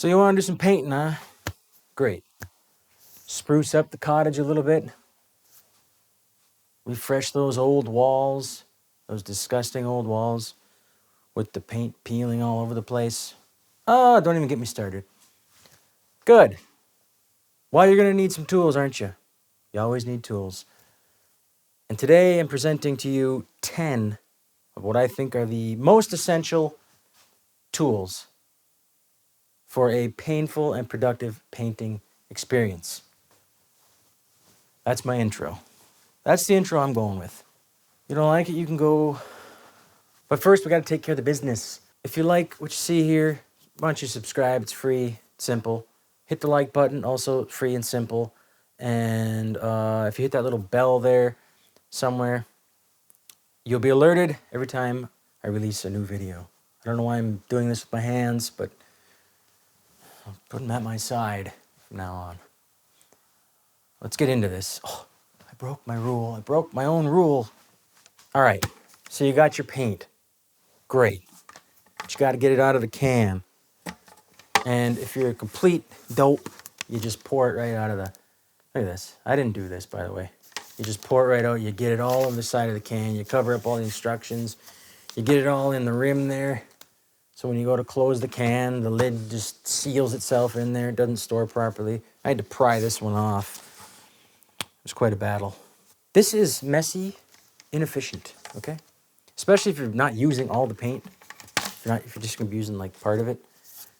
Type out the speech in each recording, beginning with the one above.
So you want to do some painting, huh? Great. Spruce up the cottage a little bit. Refresh those old walls, those disgusting old walls with the paint peeling all over the place. Oh, don't even get me started. Good. Well, you're going to need some tools, aren't you? You always need tools. And today I'm presenting to you 10 of what I think are the most essential tools for a painful and productive painting experience. That's my intro. That's the intro I'm going with. You don't like it, you can go. But first, we got to take care of the business. If you like what you see here, why don't you subscribe? It's free, it's simple. Hit the like button, also free and simple. And if you hit that little bell there somewhere, you'll be alerted every time I release a new video. I don't know why I'm doing this with my hands, but I'll put them at my side from now on. Let's get into this. Oh, I broke my rule. I broke my own rule. All right, so you got your paint. Great. But you got to get it out of the can. And if you're a complete dope, you just pour it right out of the... Look at this. I didn't do this, by the way. You just pour it right out. You get it all on the side of the can. You cover up all the instructions. You get it all in the rim there. So when you go to close the can, the lid just seals itself in there. It doesn't store properly. I had to pry this one off. It was quite a battle. This is messy, inefficient, okay? Especially if you're not using all the paint. If you're just going to be using like part of it.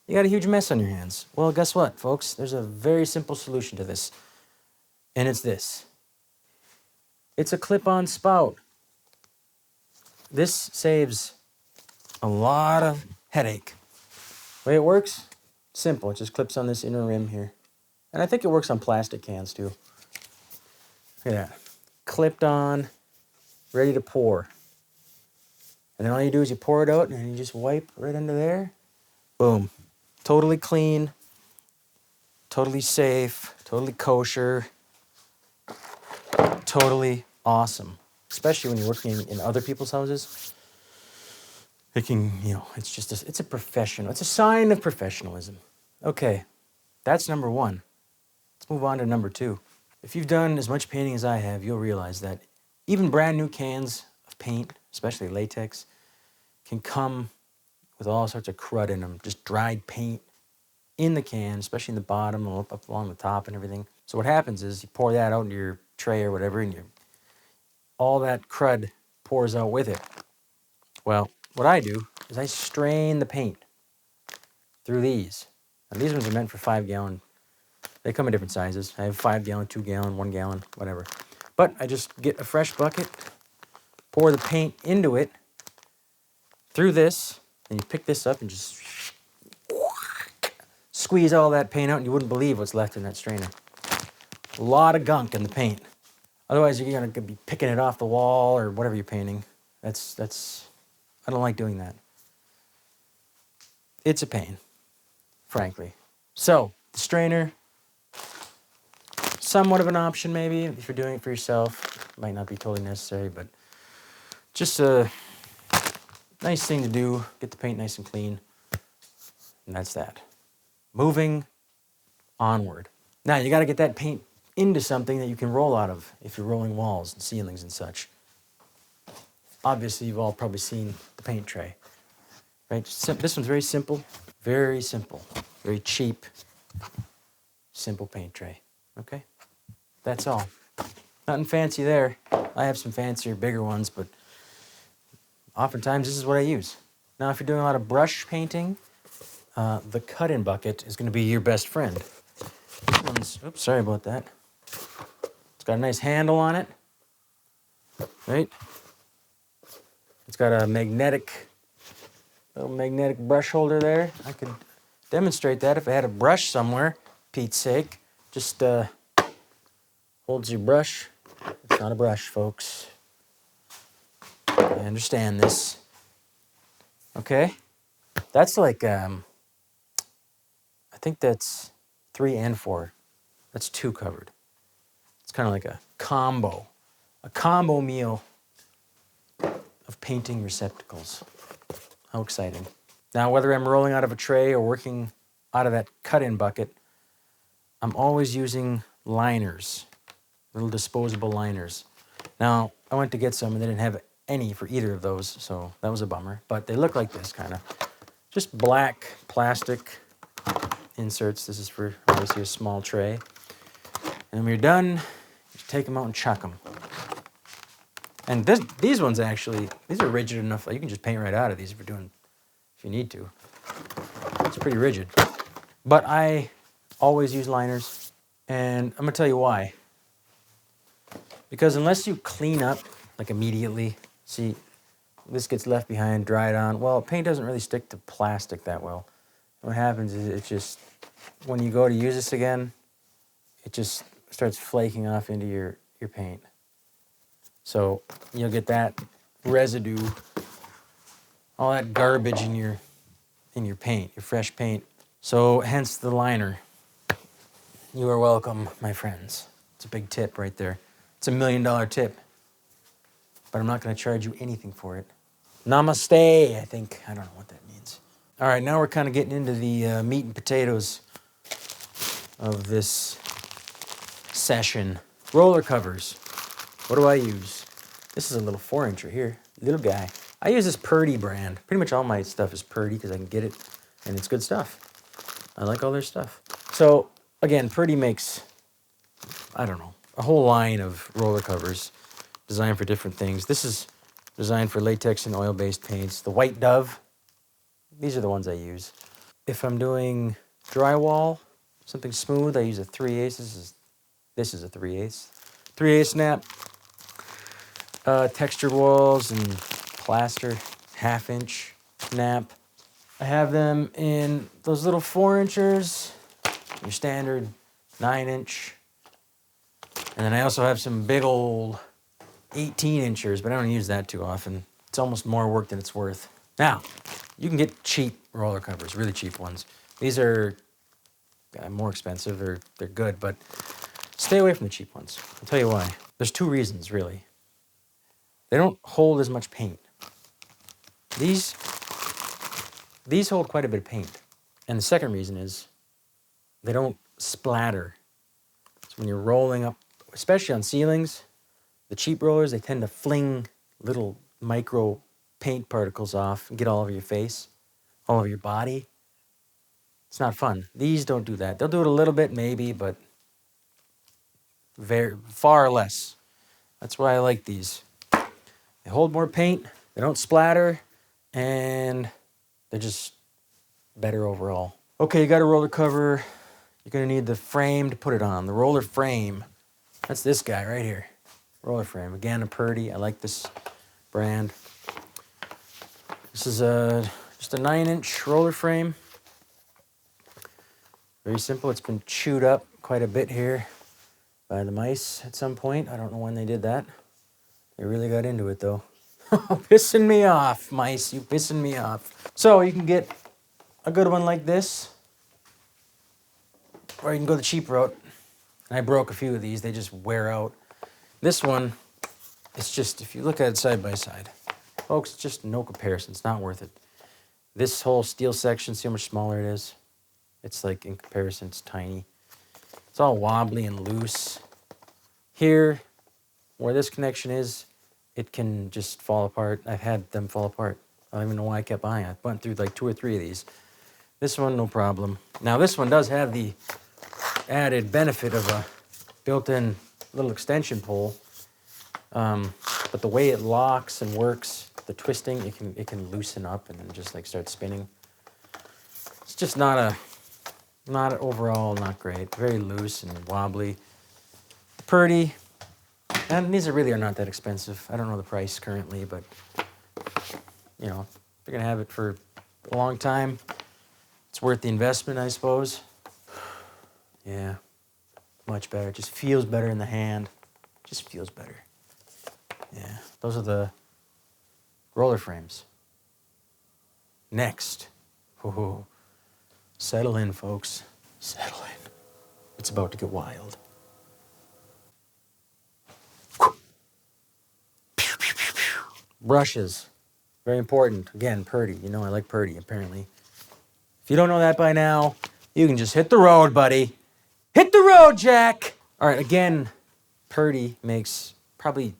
You got a huge mess on your hands. Well, guess what, folks? There's a very simple solution to this. And it's this. It's a clip-on spout. This saves a lot of headache. The way it works, simple. It just clips on this inner rim here. And I think it works on plastic cans too. Look at that. Clipped on, ready to pour. And then all you do is you pour it out and you just wipe right under there. Boom. Totally clean, totally safe, totally kosher, totally awesome. Especially when you're working in other people's houses. It can, it's just, it's a professional. It's a sign of professionalism. Okay, that's number one. Let's move on to number two. If you've done as much painting as I have, you'll realize that even brand new cans of paint, especially latex, can come with all sorts of crud in them, just dried paint in the can, especially in the bottom and up along the top and everything. So what happens is you pour that out into your tray or whatever, and all that crud pours out with it. Well, what I do is I strain the paint through these. Now, these ones are meant for 5-gallon. They come in different sizes. I have 5-gallon, 2-gallon, 1-gallon, whatever. But I just get a fresh bucket, pour the paint into it through this, and you pick this up and just squeeze all that paint out, and you wouldn't believe what's left in that strainer. A lot of gunk in the paint. Otherwise, you're going to be picking it off the wall or whatever you're painting. I don't like doing that. It's a pain, frankly. So, the strainer, somewhat of an option maybe if you're doing it for yourself. It might not be totally necessary, but just a nice thing to do. Get the paint nice and clean. And that's that. Moving onward. Now, you got to get that paint into something that you can roll out of if you're rolling walls and ceilings and such. Obviously, you've all probably seen the paint tray, right? This one's very simple, very cheap, simple paint tray, okay? That's all. Nothing fancy there. I have some fancier, bigger ones, but oftentimes this is what I use. Now, if you're doing a lot of brush painting, the cut-in bucket is going to be your best friend. Oops, sorry about that. It's got a nice handle on it, right? It's got a little magnetic brush holder there. I could demonstrate that if I had a brush somewhere, Pete's sake. Just holds your brush. It's not a brush, folks. I understand this. Okay? That's like, I think that's 3 and 4. That's 2 covered. It's kind of like a combo meal of painting receptacles. How exciting. Now, whether I'm rolling out of a tray or working out of that cut-in bucket, I'm always using liners, little disposable liners. Now, I went to get some and they didn't have any for either of those, so that was a bummer. But they look like this, kind of. Just black plastic inserts. This is for, obviously, a small tray. And when you're done, just take them out and chuck them. And these ones actually, these are rigid enough. You can just paint right out of these if you need to. It's pretty rigid. But I always use liners, and I'm gonna tell you why. Because unless you clean up, like immediately, see, this gets left behind, dried on. Well, paint doesn't really stick to plastic that well. What happens is it just, when you go to use this again, it just starts flaking off into your paint. So you'll get that residue, all that garbage in your paint, your fresh paint. So hence the liner. You are welcome, my friends. It's a big tip right there. It's $1 million tip. But I'm not going to charge you anything for it. Namaste, I think. I don't know what that means. All right, now we're kind of getting into the meat and potatoes of this session. Roller covers. What do I use? This is a little 4-incher here. Little guy. I use this Purdy brand. Pretty much all my stuff is Purdy because I can get it, and it's good stuff. I like all their stuff. So, again, Purdy makes, I don't know, a whole line of roller covers designed for different things. This is designed for latex and oil-based paints. The White Dove, these are the ones I use. If I'm doing drywall, something smooth, I use a 3/8. This is a 3/8. 3/8 snap. Textured walls and plaster, 1/2-inch snap. I have them in those little 4-inchers, your standard 9-inch. And then I also have some big old 18-inchers, but I don't use that too often. It's almost more work than it's worth. Now, you can get cheap roller covers, really cheap ones. These are more expensive, or they're good, but stay away from the cheap ones. I'll tell you why. There's 2 reasons, really. They don't hold as much paint. These hold quite a bit of paint. And the second reason is they don't splatter. So when you're rolling up, especially on ceilings, the cheap rollers, they tend to fling little micro paint particles off and get all over your face, all over your body. It's not fun. These don't do that. They'll do it a little bit maybe, but far less. That's why I like these. They hold more paint, they don't splatter, and they're just better overall. Okay, you got a roller cover. You're gonna need the frame to put it on, the roller frame. That's this guy right here. Roller frame. Again, a Purdy. I like this brand. This is just a 9-inch roller frame. Very simple. It's been chewed up quite a bit here by the mice at some point. I don't know when they did that. They really got into it, though. Pissing me off, mice. You pissing me off. So you can get a good one like this, or you can go the cheap route. And I broke a few of these. They just wear out. This one, it's just, if you look at it side by side, folks, just no comparison. It's not worth it. This whole steel section, see how much smaller it is? It's like, in comparison, it's tiny. It's all wobbly and loose. Here, where this connection is, it can just fall apart. I've had them fall apart. I don't even know why I kept buying it. I went through like 2 or 3 of these. This one, no problem. Now, this one does have the added benefit of a built-in little extension pole. But the way it locks and works, the twisting, it can loosen up and then just like start spinning. It's just not overall, not great. Very loose and wobbly. Purdy. And these really are not that expensive. I don't know the price currently, but you know, if you're gonna have it for a long time, it's worth the investment, I suppose. Yeah, much better. It just feels better in the hand. Just feels better. Yeah, those are the roller frames. Next. Oh, settle in, folks. Settle in. It's about to get wild. Brushes. Very important. Again, Purdy. You know I like Purdy, apparently. If you don't know that by now, You can just hit the road, buddy. Hit the road, Jack. All right, again, Purdy makes probably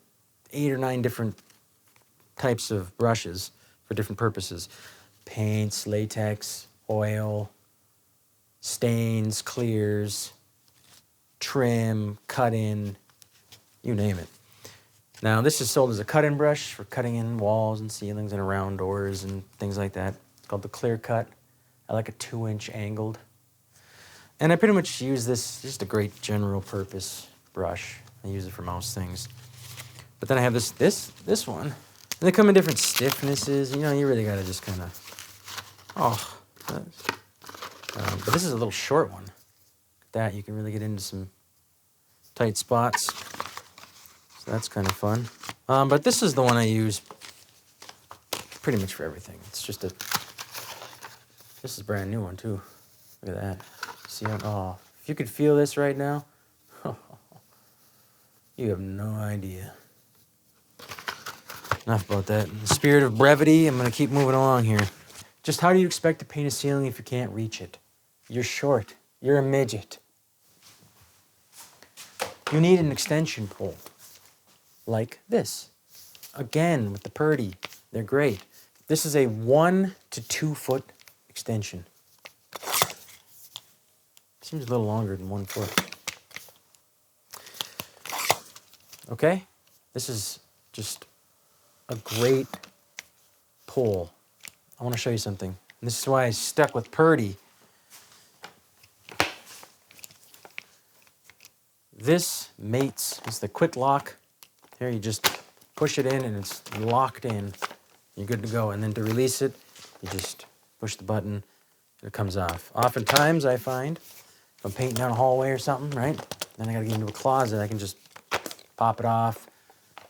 8 or 9 different types of brushes for different purposes. Paints, latex, oil, stains, clears, trim, cut-in, you name it. Now, this is sold as a cut-in brush for cutting in walls and ceilings and around doors and things like that. It's called the Clear Cut. I like a 2-inch angled. And I pretty much use this, just a great general purpose brush. I use it for most things. But then I have this one. And they come in different stiffnesses. You know, you really got to just kind of, but this is a little short one. That you can really get into some tight spots. So that's kind of fun. But this is the one I use pretty much for everything. It's just this is a brand new one too. Look at that. See, oh, if you could feel this right now, you have no idea. Enough about that. In the spirit of brevity, I'm going to keep moving along here. Just how do you expect to paint a ceiling if you can't reach it? You're short. You're a midget. You need an extension pole like this. Again, with the Purdy, they're great. This is a 1 to 2 foot extension. Seems a little longer than 1 foot. Okay, this is just a great pole. I want to show you something. And this is why I stuck with Purdy. This mates. It's the quick lock. Here you just push it in and it's locked in. You're good to go. And then to release it, you just push the button and it comes off. Oftentimes I find if I'm painting down a hallway or something, right? Then I gotta get into a closet. I can just pop it off,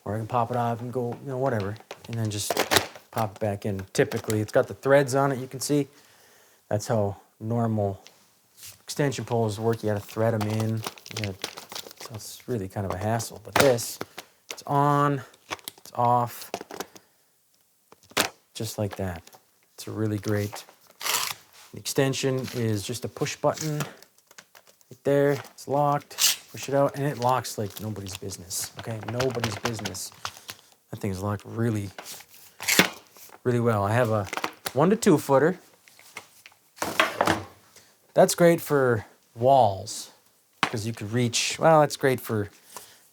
or I can pop it off and go, you know, whatever. And then just pop it back in. Typically, it's got the threads on it, you can see. That's how normal extension poles work. You gotta thread them in. So it's really kind of a hassle. But this, it's on, it's off, just like that. It's a really great. The extension is just a push button right there. It's locked. Push it out, and it locks like nobody's business. Okay, nobody's business. That thing is locked really, really well. I have a 1 to 2 footer. That's great for walls because you could reach. Well, that's great for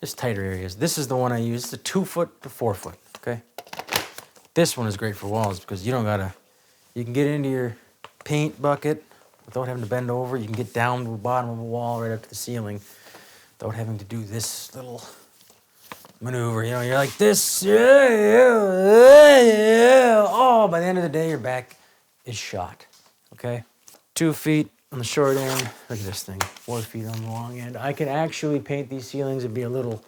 just tighter areas. This is the one I use. It's a 2 foot to 4 foot. Okay. This one is great for walls because you don't gotta. You can get into your paint bucket without having to bend over. You can get down to the bottom of a wall right up to the ceiling without having to do this little maneuver. You know, you're like this. Oh, by the end of the day, your back is shot. Okay? 2 feet on the short end. Look at this thing. 4 feet on the long end. I can actually paint these ceilings. It'd be a little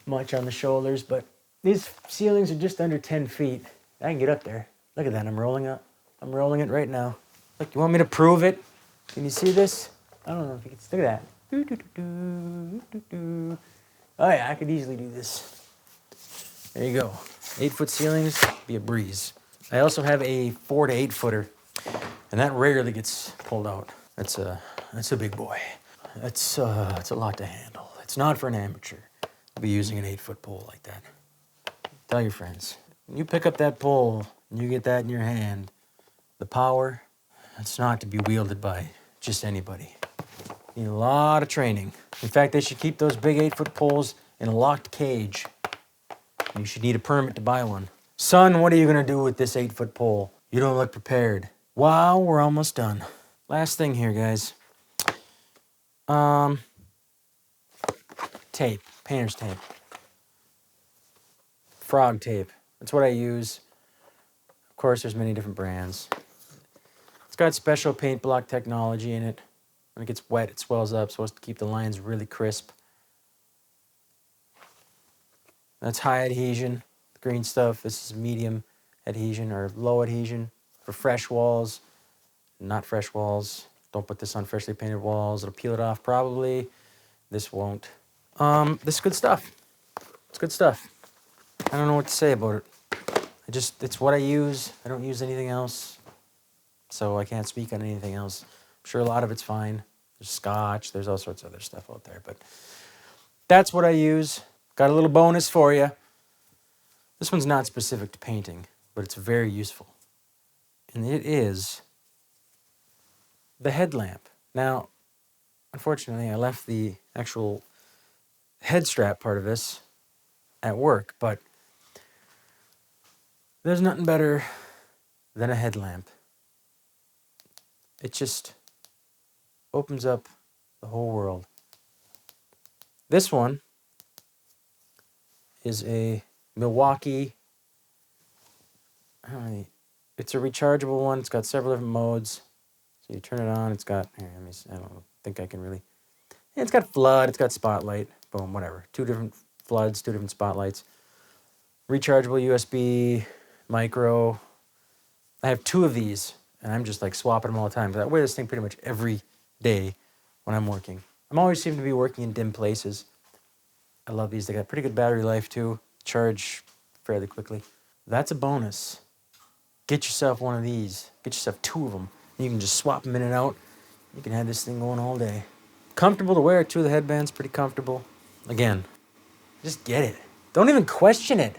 much on the shoulders, but these ceilings are just under 10 feet. I can get up there. Look at that. I'm rolling up. I'm rolling it right now. Look, you want me to prove it? Can you see this? I don't know if you can. Look at that. Oh yeah, I could easily do this. There you go. 8 foot ceilings, be a breeze. I also have a 4 to 8 footer, and that rarely gets pulled out. That's a big boy. It's a lot to handle. It's not for an amateur to be using an 8 foot pole like that. Tell your friends. When you pick up that pole and you get that in your hand, the power, it's not to be wielded by just anybody. You need a lot of training. In fact, they should keep those big 8 foot poles in a locked cage. You should need a permit to buy one. Son, what are you gonna do with this 8 foot pole? You don't look prepared. Wow, we're almost done. Last thing here, guys. Tape, painter's tape. Frog tape, that's what I use. Of course, there's many different brands. It's got special paint block technology in it. When it gets wet, it swells up, supposed to keep the lines really crisp. That's high adhesion, the green stuff. This is medium adhesion or low adhesion for fresh walls, not fresh walls. Don't put this on freshly painted walls. It'll peel it off probably. This won't. This is good stuff. It's good stuff. I don't know what to say about it. It's what I use. I don't use anything else. So I can't speak on anything else. I'm sure a lot of it's fine. There's scotch, there's all sorts of other stuff out there, but that's what I use. Got a little bonus for you. This one's not specific to painting, but it's very useful. And it is the headlamp. Now, unfortunately, I left the actual head strap part of this at work, but there's nothing better than a headlamp. It just opens up the whole world. This one is a Milwaukee. It's a rechargeable one. It's got several different modes. So you turn it on. It's got, here, let me see, I don't think I can really. Yeah, it's got flood. It's got spotlight. Boom, whatever. 2 different floods, 2 different spotlights. Rechargeable USB, micro. I have 2 of these, and I'm just like swapping them all the time. But I wear this thing pretty much every day when I'm working. I'm always seem to be working in dim places. I love these. They got pretty good battery life too. Charge fairly quickly. That's a bonus. Get yourself one of these. Get yourself 2 of them. You can just swap them in and out. You can have this thing going all day. Comfortable to wear too. The headband's pretty comfortable. Again, just get it. Don't even question it.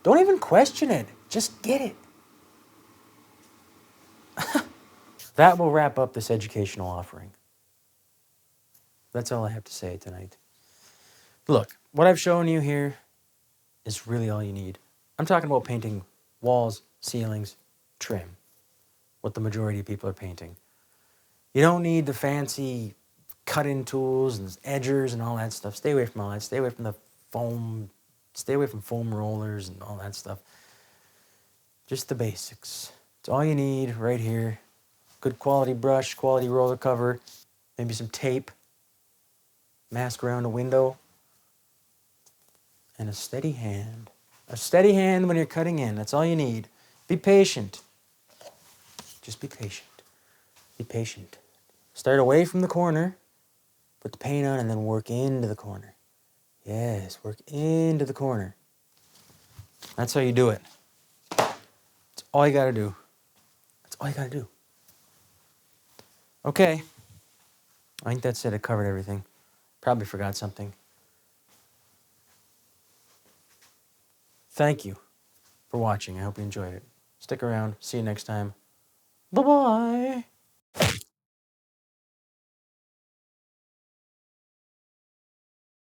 Don't even question it. Just get it. That will wrap up this educational offering. That's all I have to say tonight. Look, what I've shown you here is really all you need. I'm talking about painting walls, ceilings, trim. What the majority of people are painting. You don't need the fancy cut-in tools and edgers and all that stuff. Stay away from all that. Stay away from the foam. Stay away from foam rollers and all that stuff. Just the basics. It's all you need right here. Good quality brush, quality roller cover, maybe some tape, mask around a window, and a steady hand. A steady hand when you're cutting in. That's all you need. Be patient. Just be patient. Be patient. Start away from the corner, put the paint on, and then work into the corner. Yes, work into the corner. That's how you do it. That's all you gotta do. That's all you gotta do. Okay. I think that's it. I covered everything. Probably forgot something. Thank you for watching. I hope you enjoyed it. Stick around. See you next time. Bye-bye.